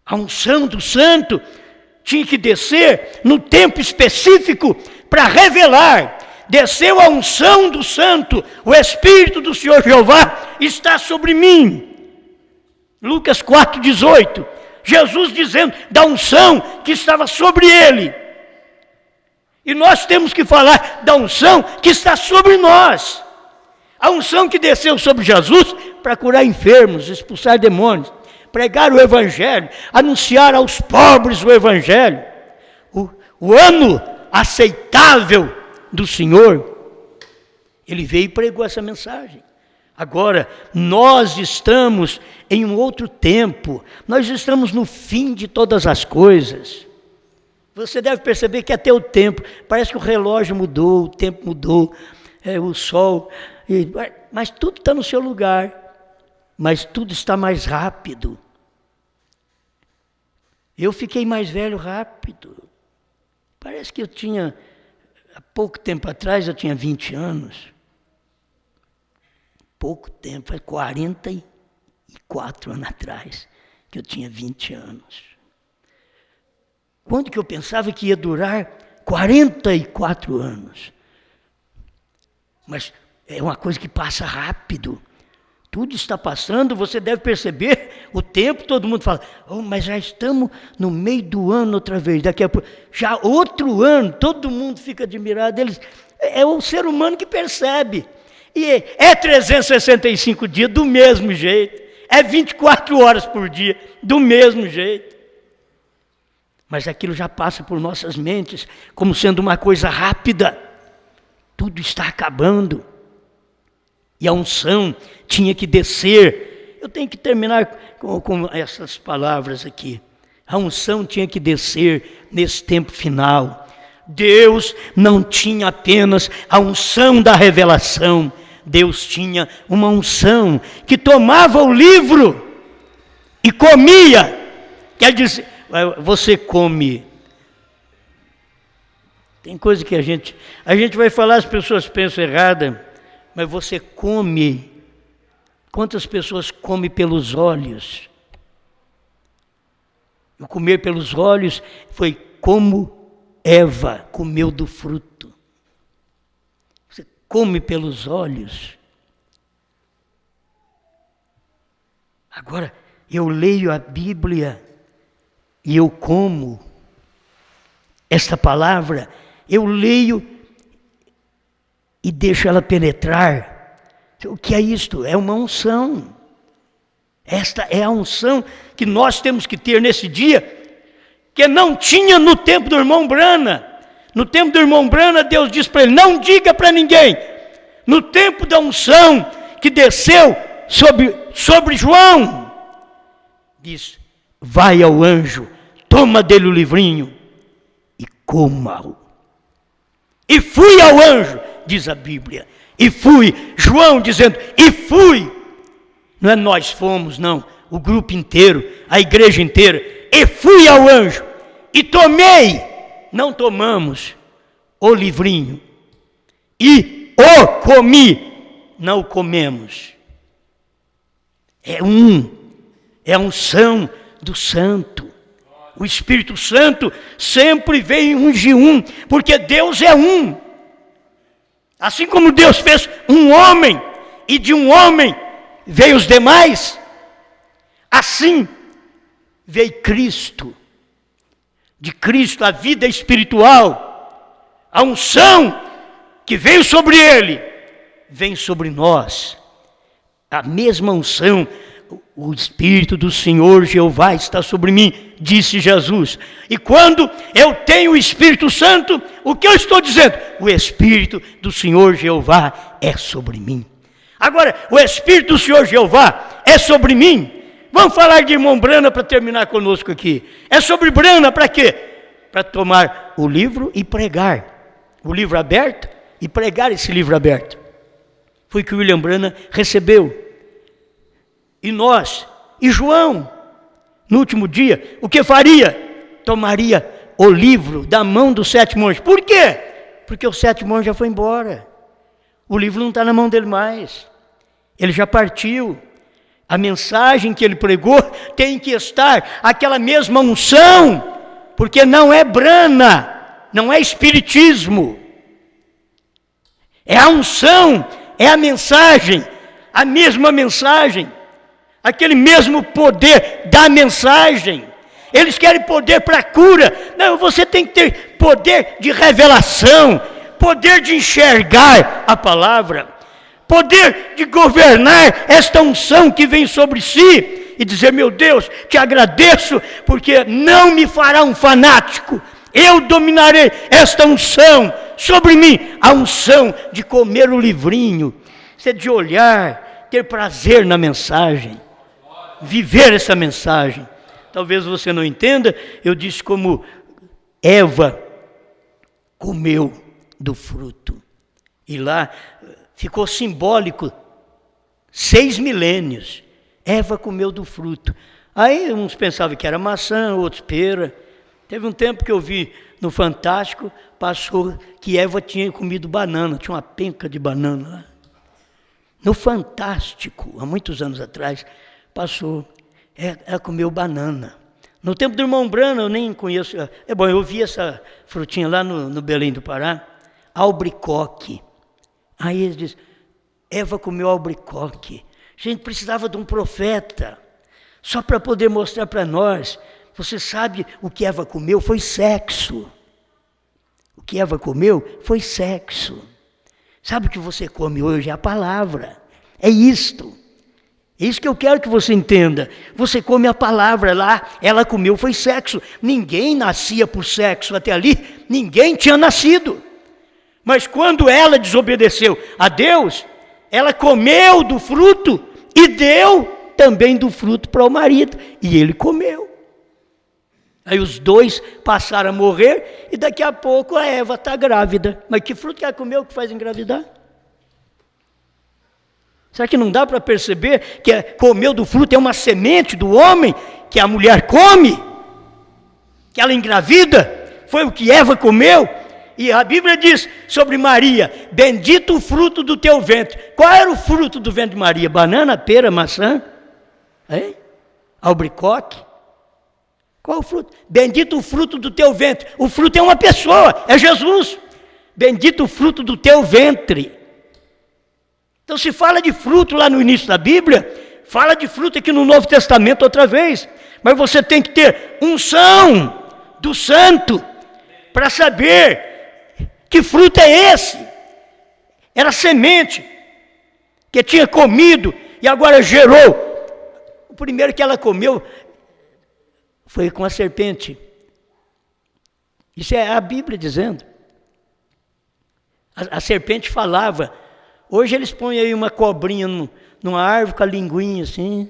A unção do santo tinha que descer no tempo específico para revelar. Desceu a unção do santo, o Espírito do Senhor Jeová está sobre mim. Lucas 4,18. Jesus dizendo da unção que estava sobre ele. E nós temos que falar da unção que está sobre nós. A unção que desceu sobre Jesus para curar enfermos, expulsar demônios, pregar o Evangelho, anunciar aos pobres o Evangelho. O ano aceitável do Senhor, ele veio e pregou essa mensagem. Agora, nós estamos em um outro tempo, nós estamos no fim de todas as coisas. Você deve perceber que até o tempo, parece que o relógio mudou, o tempo mudou, o sol, mas tudo está no seu lugar, mas tudo está mais rápido. Eu fiquei mais velho rápido. Parece que há pouco tempo atrás, eu tinha 20 anos. Pouco tempo, foi 44 anos atrás, que eu tinha 20 anos. Quando que eu pensava que ia durar 44 anos? Mas é uma coisa que passa rápido. Tudo está passando, você deve perceber o tempo, todo mundo fala, mas já estamos no meio do ano outra vez, daqui a pouco, já outro ano, todo mundo fica admirado. É o ser humano que percebe. E é 365 dias do mesmo jeito, é 24 horas por dia do mesmo jeito. Mas aquilo já passa por nossas mentes como sendo uma coisa rápida. Tudo está acabando. E a unção tinha que descer. Eu tenho que terminar com essas palavras aqui. A unção tinha que descer nesse tempo final. Deus não tinha apenas a unção da revelação. Deus tinha uma unção que tomava o livro e comia. Quer dizer, você come. Tem coisa que a gente vai falar, as pessoas pensam errada, mas você come. Quantas pessoas comem pelos olhos? O comer pelos olhos foi como Eva comeu do fruto. Você come pelos olhos. Agora, eu leio a Bíblia e eu como esta palavra, eu leio e deixo ela penetrar. O que é isto? É uma unção. Esta é a unção que nós temos que ter nesse dia, que não tinha no tempo do irmão Brana. No tempo do irmão Brana, Deus disse para ele, não diga para ninguém. No tempo da unção que desceu sobre João, diz, vai ao anjo, toma dele o livrinho e coma-o. E fui ao anjo, diz a Bíblia, e fui, João dizendo, e fui. Não é nós fomos, não, o grupo inteiro, a igreja inteira, e fui ao anjo, e tomei, não tomamos, o livrinho, e o comi, não o comemos. É a unção do santo. O Espírito Santo sempre vem ungir um, porque Deus é um. Assim como Deus fez um homem, e de um homem veio os demais, assim veio Cristo. De Cristo a vida espiritual, a unção que veio sobre ele, vem sobre nós. A mesma unção, o Espírito do Senhor Jeová está sobre mim, disse Jesus. E quando eu tenho o Espírito Santo, o que eu estou dizendo? O Espírito do Senhor Jeová é sobre mim. Agora, o Espírito do Senhor Jeová é sobre mim. Vamos falar de irmão Brana para terminar conosco aqui. É sobre Brana para quê? Para tomar o livro e pregar. O livro aberto e pregar esse livro aberto. Foi que o William Brana recebeu. E nós, e João, no último dia, o que faria? Tomaria o livro da mão dos 7 monges. Por quê? Porque os 7 monges já foi embora. O livro não está na mão dele mais. Ele já partiu. A mensagem que ele pregou tem que estar aquela mesma unção, porque não é Brana, não é espiritismo. É a unção, é a mensagem, a mesma mensagem, aquele mesmo poder da mensagem. Eles querem poder para cura. Não, você tem que ter poder de revelação, poder de enxergar a palavra, poder de governar esta unção que vem sobre si e dizer, meu Deus, te agradeço, porque não me fará um fanático, eu dominarei esta unção sobre mim, a unção de comer o livrinho, de olhar, ter prazer na mensagem, viver essa mensagem. Talvez você não entenda, eu disse como Eva comeu do fruto, e lá ficou simbólico, 6 milênios, Eva comeu do fruto. Aí uns pensavam que era maçã, outros pera. Teve um tempo que eu vi no Fantástico, passou que Eva tinha comido banana, tinha uma penca de banana lá. No Fantástico, há muitos anos atrás, passou, ela comeu banana. No tempo do irmão Brana, eu nem conheço, eu vi essa frutinha lá no Belém do Pará, albricoque. Aí eles dizem, Eva comeu albricoque. Gente, precisava de um profeta, só para poder mostrar para nós. Você sabe o que Eva comeu? Foi sexo. O que Eva comeu foi sexo. Sabe o que você come hoje? É a palavra. É isto. É isso que eu quero que você entenda. Você come a palavra lá, ela comeu foi sexo. Ninguém nascia por sexo até ali, ninguém tinha nascido. Mas quando ela desobedeceu a Deus, ela comeu do fruto e deu também do fruto para o marido. E ele comeu. Aí os dois passaram a morrer e daqui a pouco a Eva está grávida. Mas que fruto que ela comeu que faz engravidar? Será que não dá para perceber que comeu do fruto é uma semente do homem que a mulher come? Que ela engravida? Foi o que Eva comeu? E a Bíblia diz sobre Maria, bendito o fruto do teu ventre. Qual era o fruto do ventre de Maria? Banana, pera, maçã? Hein? Albricoque? Qual o fruto? Bendito o fruto do teu ventre. O fruto é uma pessoa, é Jesus. Bendito o fruto do teu ventre. Então se fala de fruto lá no início da Bíblia, Fala de fruta aqui no Novo Testamento outra vez. Mas você tem que ter unção do santo para saber que fruto é esse. Era semente que tinha comido e agora gerou. O primeiro que ela comeu foi com a serpente. Isso é a Bíblia dizendo. A serpente falava. Hoje eles põem aí uma cobrinha numa árvore com a linguinha assim.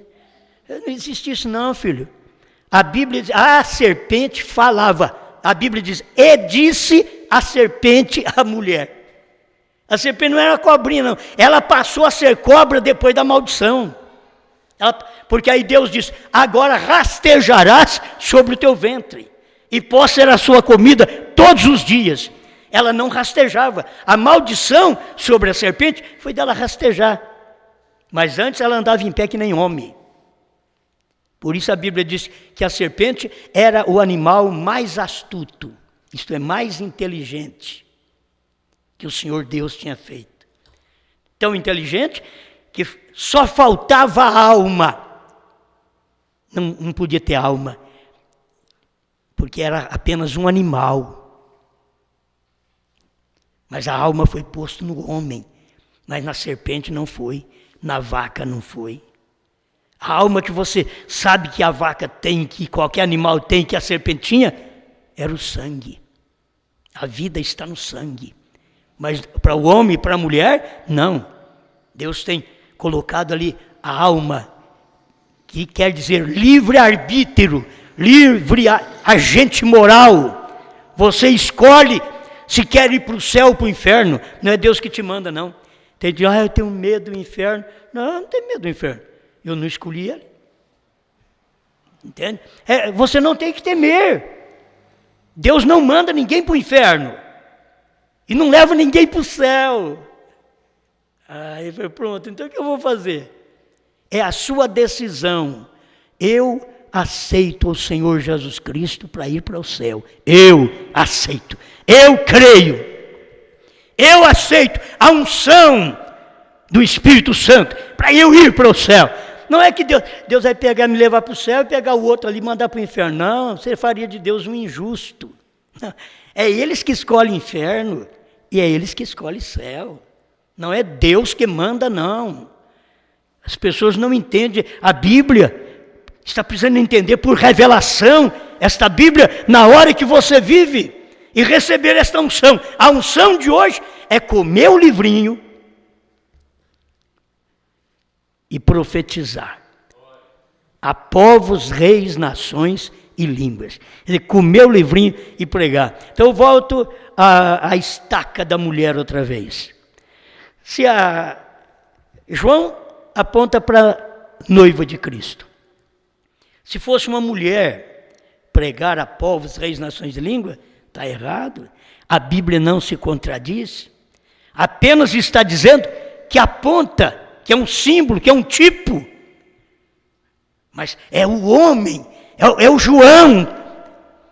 Não existe isso não, filho. A Bíblia diz, a serpente falava. A Bíblia diz, e disse a serpente à mulher. A serpente não era cobrinha não. Ela passou a ser cobra depois da maldição. Porque aí Deus diz, agora rastejarás sobre o teu ventre. E possa ser a sua comida todos os dias. Ela não rastejava. A maldição sobre a serpente foi dela rastejar. Mas antes ela andava em pé que nem homem. Por isso a Bíblia diz que a serpente era o animal mais astuto, isto é, mais inteligente, que o Senhor Deus tinha feito. Tão inteligente que só faltava a alma. Não podia ter alma, porque era apenas um animal. Mas a alma foi posta no homem, mas na serpente não foi, na vaca não foi. A alma que você sabe que a vaca tem, que qualquer animal tem, que a serpente tinha, era o sangue. A vida está no sangue. Mas para o homem e para a mulher, não. Deus tem colocado ali a alma, que quer dizer livre-arbítrio, livre agente moral. Você escolhe se quer ir para o céu ou para o inferno. Não é Deus que te manda, não. Tem de eu tenho medo do inferno. Não tem medo do inferno. Eu não escolhi ele. Entende? Você não tem que temer. Deus não manda ninguém para o inferno. E não leva ninguém para o céu. Aí foi pronto, então o que eu vou fazer? É a sua decisão. Eu aceito o Senhor Jesus Cristo para ir para o céu. Eu aceito. Eu creio. Eu aceito a unção do Espírito Santo para eu ir para o céu. Não é que Deus vai pegar, me levar para o céu e pegar o outro ali e mandar para o inferno. Não, você faria de Deus um injusto. É eles que escolhem inferno e é eles que escolhem céu. Não é Deus que manda, não. As pessoas não entendem a Bíblia. Está precisando entender por revelação esta Bíblia na hora que você vive e receber esta unção. A unção de hoje é comer o livrinho e profetizar a povos, reis, nações e línguas. Quer dizer, comer o livrinho e pregar. Então eu volto à estaca da mulher outra vez. Se João aponta para a noiva de Cristo. Se fosse uma mulher pregar a povos, reis, nações e línguas, está errado. A Bíblia não se contradiz. Apenas está dizendo que aponta, que é um símbolo, que é um tipo. Mas é o homem, é o João.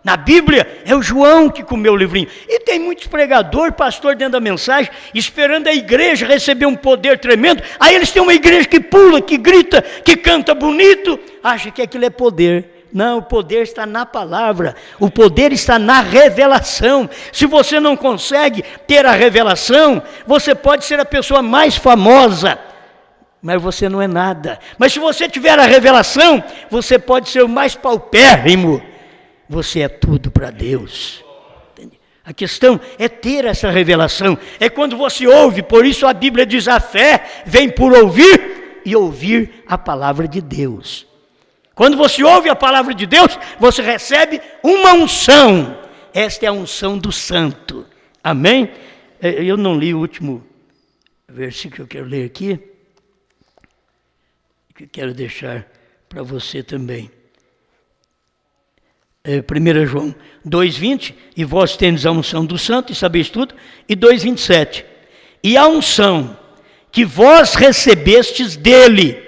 Na Bíblia, é o João que comeu o livrinho. E tem muitos pregadores, pastor dentro da mensagem, esperando a igreja receber um poder tremendo. Aí eles têm uma igreja que pula, que grita, que canta bonito, acha que aquilo é poder. Não, o poder está na palavra, o poder está na revelação. Se você não consegue ter a revelação, você pode ser a pessoa mais famosa, mas você não é nada. Mas se você tiver a revelação, você pode ser o mais paupérrimo. Você é tudo para Deus. Entende? A questão é ter essa revelação. É quando você ouve, por isso a Bíblia diz, a fé vem por ouvir e ouvir a palavra de Deus. Quando você ouve a palavra de Deus, você recebe uma unção. Esta é a unção do santo. Amém? Eu não li o último versículo que eu quero ler aqui, que eu quero deixar para você também. 1 João 2,20, e vós tendes a unção do santo, e sabeis tudo, e 2,27. E a unção que vós recebestes dele,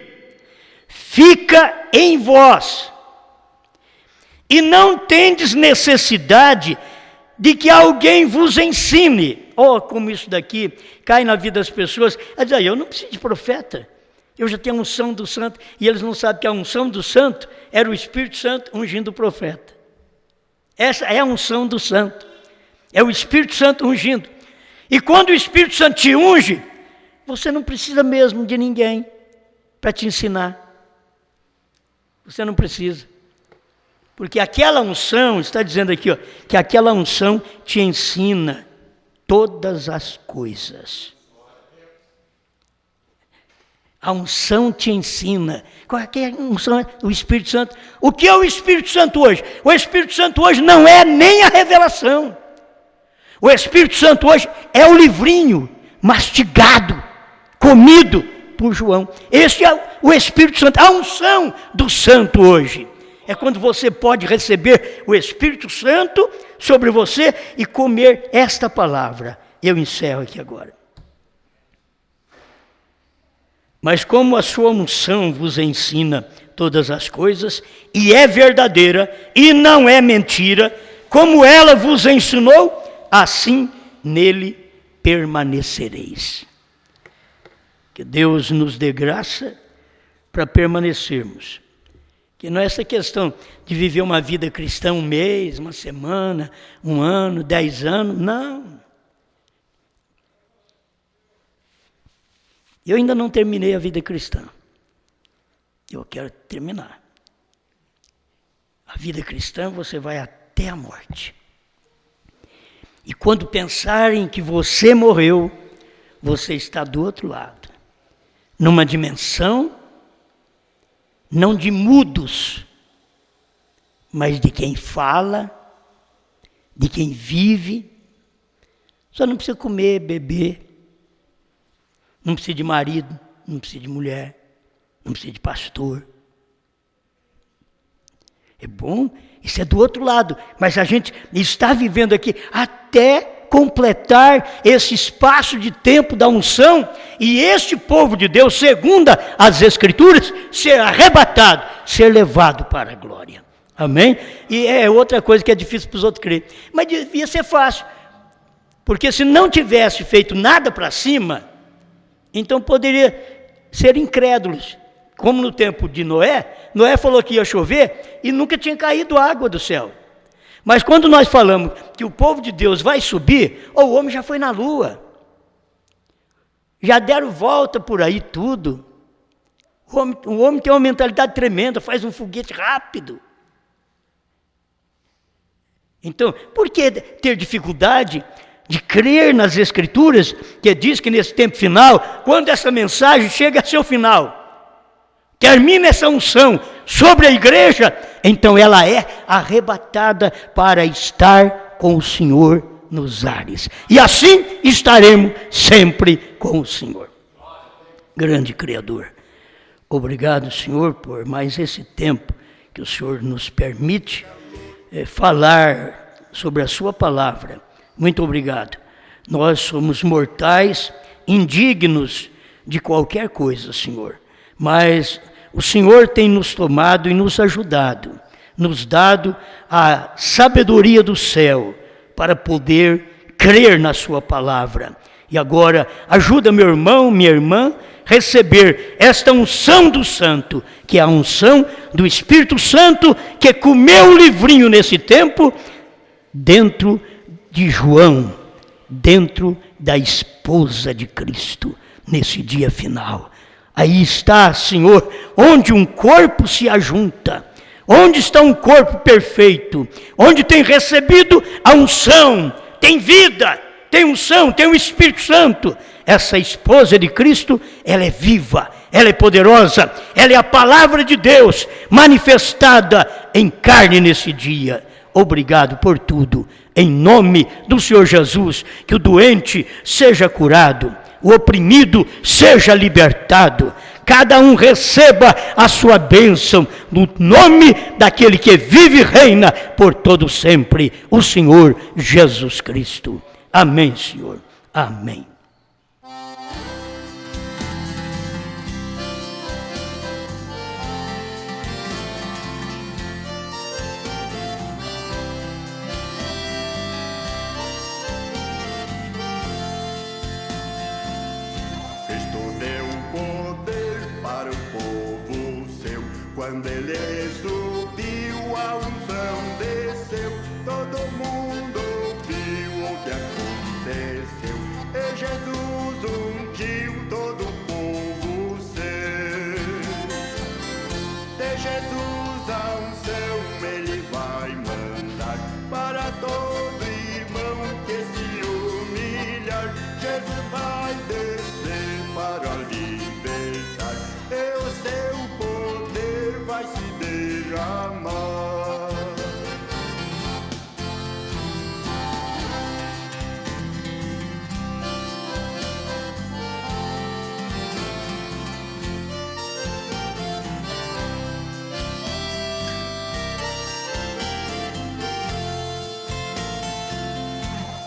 fica em vós, e não tendes necessidade de que alguém vos ensine. Oh, como isso daqui cai na vida das pessoas. Eu não preciso de profeta, Eu já tenho a unção do santo, e eles não sabem que a unção do santo era o Espírito Santo ungindo o profeta. Essa é a unção do santo. É o Espírito Santo ungindo. E quando o Espírito Santo te unge, você não precisa mesmo de ninguém para te ensinar. Você não precisa. Porque aquela unção, está dizendo aqui, ó, que aquela unção te ensina todas as coisas. A unção te ensina. Qual é a unção? O Espírito Santo. O que é o Espírito Santo hoje? O Espírito Santo hoje não é nem a revelação. O Espírito Santo hoje é o livrinho mastigado, comido por João. Este é o Espírito Santo, a unção do Santo hoje. É quando você pode receber o Espírito Santo sobre você e comer esta palavra. Eu encerro aqui agora. Mas como a sua unção vos ensina todas as coisas, e é verdadeira, e não é mentira, como ela vos ensinou, assim nele permanecereis. Que Deus nos dê graça para permanecermos. Que não é essa questão de viver uma vida cristã um mês, uma semana, um ano, 10 anos, não. Eu ainda não terminei a vida cristã. Eu quero terminar. A vida cristã você vai até a morte. E quando pensarem que você morreu, você está do outro lado. Numa dimensão, não de mudos, mas de quem fala, de quem vive. Só não precisa comer, beber. Não precisa de marido, não precisa de mulher, não precisa de pastor. É bom, isso é do outro lado, mas a gente está vivendo aqui até completar esse espaço de tempo da unção e este povo de Deus, segundo as Escrituras, ser arrebatado, ser levado para a glória. Amém? E é outra coisa que é difícil para os outros crer, mas devia ser fácil, porque se não tivesse feito nada para cima, então poderia ser incrédulos, como no tempo de Noé. Noé falou que ia chover e nunca tinha caído água do céu. Mas quando nós falamos que o povo de Deus vai subir, o homem já foi na lua. Já deram volta por aí tudo. O homem tem uma mentalidade tremenda, faz um foguete rápido. Então, por que ter dificuldade de crer nas Escrituras, que diz que nesse tempo final, quando essa mensagem chega a seu final, termina essa unção sobre a igreja, então ela é arrebatada para estar com o Senhor nos ares. E assim estaremos sempre com o Senhor. Grande Criador, obrigado, Senhor, por mais esse tempo que o Senhor nos permite falar sobre a sua palavra. Muito obrigado. Nós somos mortais, indignos de qualquer coisa, Senhor. Mas o Senhor tem nos tomado e nos ajudado, nos dado a sabedoria do céu para poder crer na sua palavra. E agora, ajuda meu irmão, minha irmã, receber esta unção do Santo, que é a unção do Espírito Santo, que comeu o livrinho nesse tempo, dentro de João, dentro da esposa de Cristo, nesse dia final. Aí está, Senhor, onde um corpo se ajunta, onde está um corpo perfeito, onde tem recebido a unção, tem vida, tem unção, tem o Espírito Santo. Essa esposa de Cristo, ela é viva, ela é poderosa, ela é a palavra de Deus manifestada em carne nesse dia. Obrigado por tudo. Em nome do Senhor Jesus, que o doente seja curado, o oprimido seja libertado, cada um receba a sua bênção, no nome daquele que vive e reina por todo sempre, o Senhor Jesus Cristo. Amém, Senhor. Amém. Quando ele subiu, a unção desceu, todo mundo ouviu o que aconteceu. E Jesus ungiu todo o povo seu. De Jesus a unção ele vai mandar para todo irmão que se humilhar. Jesus vai descer para libertar, e o seu poder vai se derramar.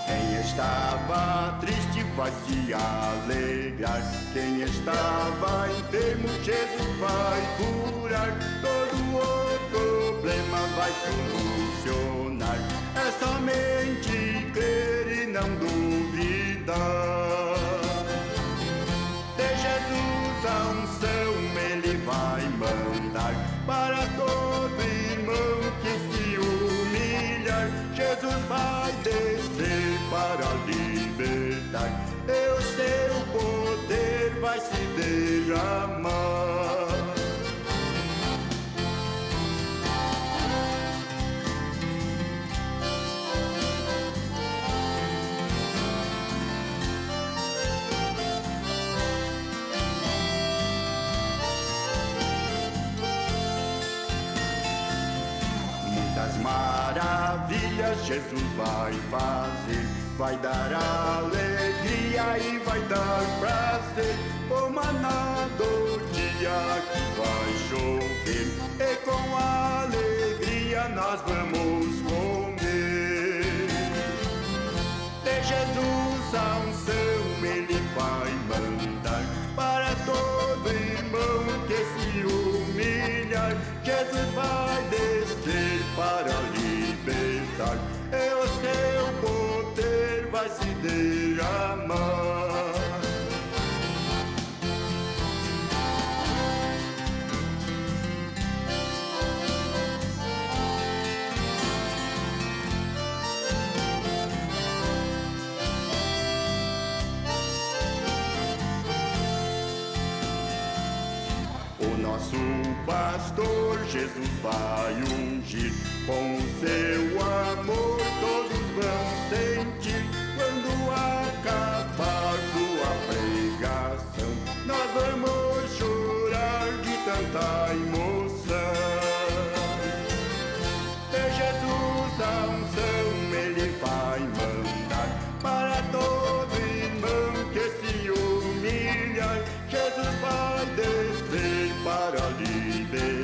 Quem estava triste vai se alegrar, quem estava enfermo Jesus vai curar, todo o problema vai solucionar. É somente crer e não duvidar. De Jesus a unção ele vai mandar para todo irmão que se humilhar. Jesus vai descer para libertar, e o seu poder vai se derramar. Muitas maravilhas Jesus vai fazer, vai dar alegria e vai dar prazer. O maná do dia que vai chover, e com alegria nós vamos comer. De Jesus a unção ele vai mandar para todo irmão que se humilhar. Jesus vai descer para libertar, e o seu poder vai se derramar. O nosso pastor Jesus vai ungir, com o seu amor todos vão sentir. Quando acabar sua pregação, nós vamos chorar de tanta emoção. De Jesus a unção ele vai mandar para todo irmão que se humilhar. Jesus vai descer para libertar,